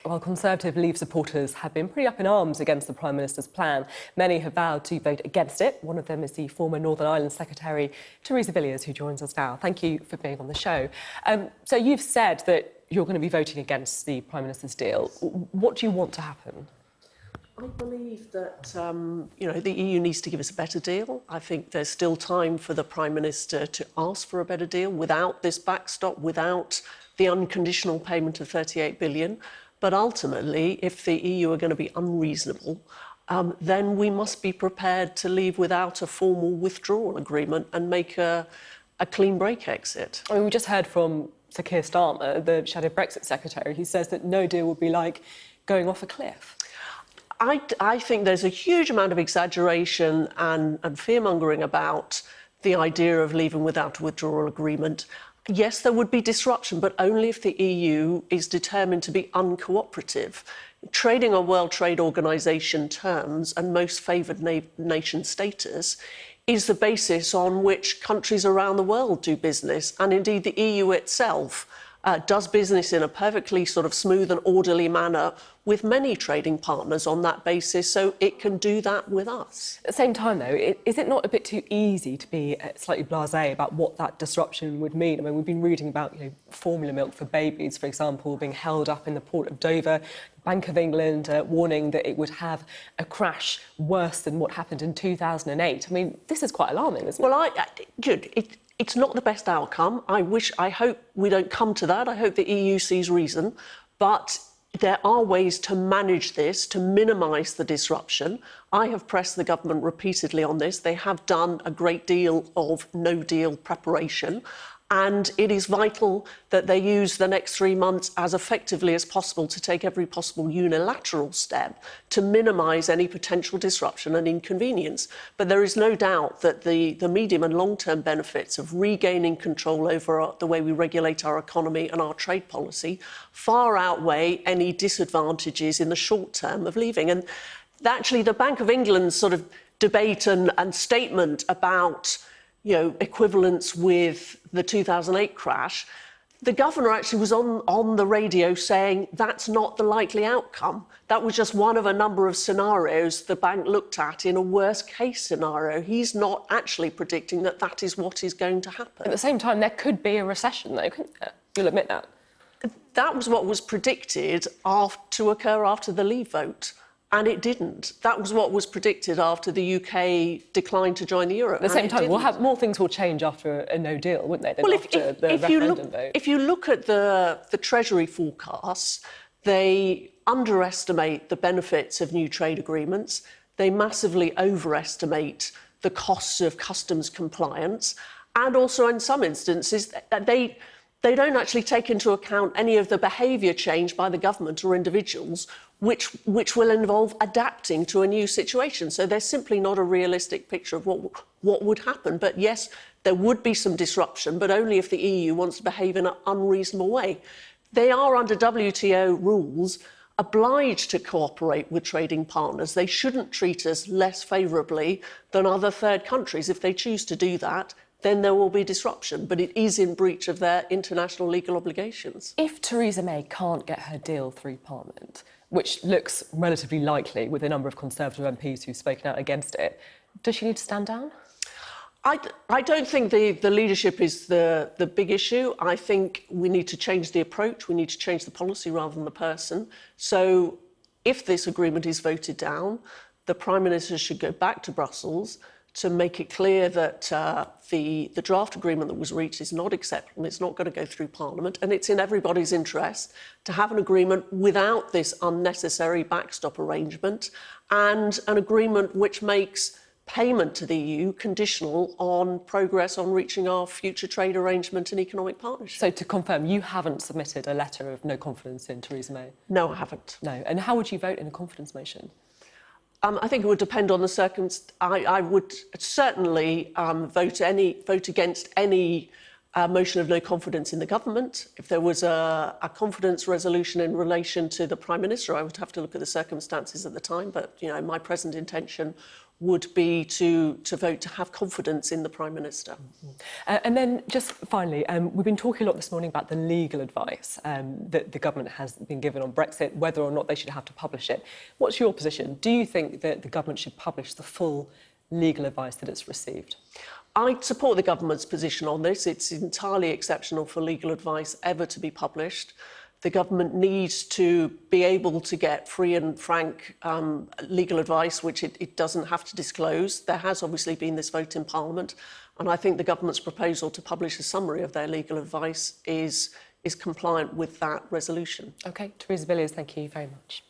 While Conservative Leave supporters have been pretty up in arms against the Prime Minister's plan, many have vowed to vote against it. One of them is the former Northern Ireland Secretary, Theresa Villiers, who joins us now. Thank you for being on the show. So you've said that you're going to be voting against the Prime Minister's deal. What do you want to happen? I believe that the EU needs to give us a better deal. I think there's still time for the Prime Minister to ask for a better deal without this backstop, without the unconditional payment of 38 billion. But ultimately, if the EU are going to be unreasonable, then we must be prepared to leave without a formal withdrawal agreement and make a clean break exit. I mean, we just heard from Sir Keir Starmer, the shadow Brexit secretary, who says that no deal would be like going off a cliff. I think there's a huge amount of exaggeration and fear-mongering about the idea of leaving without a withdrawal agreement. Yes, there would be disruption, but only if the EU is determined to be uncooperative. Trading on World Trade Organization terms and most favoured nation status is the basis on which countries around the world do business. And indeed, the EU itself does business in a perfectly sort of smooth and orderly manner with many trading partners on that basis, so it can do that with us. At the same time, though, is it not a bit too easy to be slightly blasé about what that disruption would mean? I mean, we've been reading about formula milk for babies, for example, being held up in the port of Dover. Bank of England warning that it would have a crash worse than what happened in 2008. I mean, this is quite alarming, isn't it? Well, it's not the best outcome. I hope we don't come to that. I hope the EU sees reason. But there are ways to manage this, to minimise the disruption. I have pressed the government repeatedly on this. They have done a great deal of no-deal preparation. And it is vital that they use the next 3 months as effectively as possible to take every possible unilateral step to minimise any potential disruption and inconvenience. But there is no doubt that the medium and long-term benefits of regaining control over the way we regulate our economy and our trade policy far outweigh any disadvantages in the short term of leaving. And actually, the Bank of England's sort of debate and statement about equivalence with the 2008 crash, the governor actually was on the radio saying that's not the likely outcome. That was just one of a number of scenarios the bank looked at in a worst-case scenario. He's not actually predicting that that is what is going to happen. At the same time, there could be a recession, though, couldn't there? You'll admit that. That was what was predicted to occur after the Leave vote. And it didn't. That was what was predicted after the UK declined to join the euro. At the same time, more things will change after a no deal, wouldn't they, than after the referendum vote? If you look at the Treasury forecasts, they underestimate the benefits of new trade agreements. They massively overestimate the costs of customs compliance. And also, in some instances, they don't actually take into account any of the behaviour change by the government or individuals which will involve adapting to a new situation. So there's simply not a realistic picture of what would happen. But yes, there would be some disruption, but only if the EU wants to behave in an unreasonable way. They are, under WTO rules, obliged to cooperate with trading partners. They shouldn't treat us less favourably than other third countries. If they choose to do that, then there will be disruption, but it is in breach of their international legal obligations. If Theresa May can't get her deal through Parliament, which looks relatively likely with a number of Conservative MPs who've spoken out against it, does she need to stand down? I don't think the leadership is the big issue. I think we need to change the approach. We need to change the policy rather than the person. So if this agreement is voted down, the Prime Minister should go back to Brussels to make it clear that the draft agreement that was reached is not acceptable, it's not going to go through Parliament, and it's in everybody's interest to have an agreement without this unnecessary backstop arrangement, and an agreement which makes payment to the EU conditional on progress on reaching our future trade arrangement and economic partnership. So to confirm, you haven't submitted a letter of no confidence in Theresa May? No, I haven't. No. And how would you vote in a confidence motion? I think it would depend on the circumstances. I would certainly vote against any a motion of no confidence in the government. If there was a confidence resolution in relation to the Prime Minister, I would have to look at the circumstances at the time. But, you know, my present intention would be to vote to have confidence in the Prime Minister. And then just finally, we've been talking a lot this morning about the legal advice that the government has been given on Brexit, whether or not they should have to publish it. What's your position? Do you think that the government should publish the full legal advice that it's received? I support the government's position on this. It's entirely exceptional for legal advice ever to be published. The government needs to be able to get free and frank legal advice, which it doesn't have to disclose. There has obviously been this vote in Parliament, and I think the government's proposal to publish a summary of their legal advice is compliant with that resolution. OK, Theresa Villiers, thank you very much.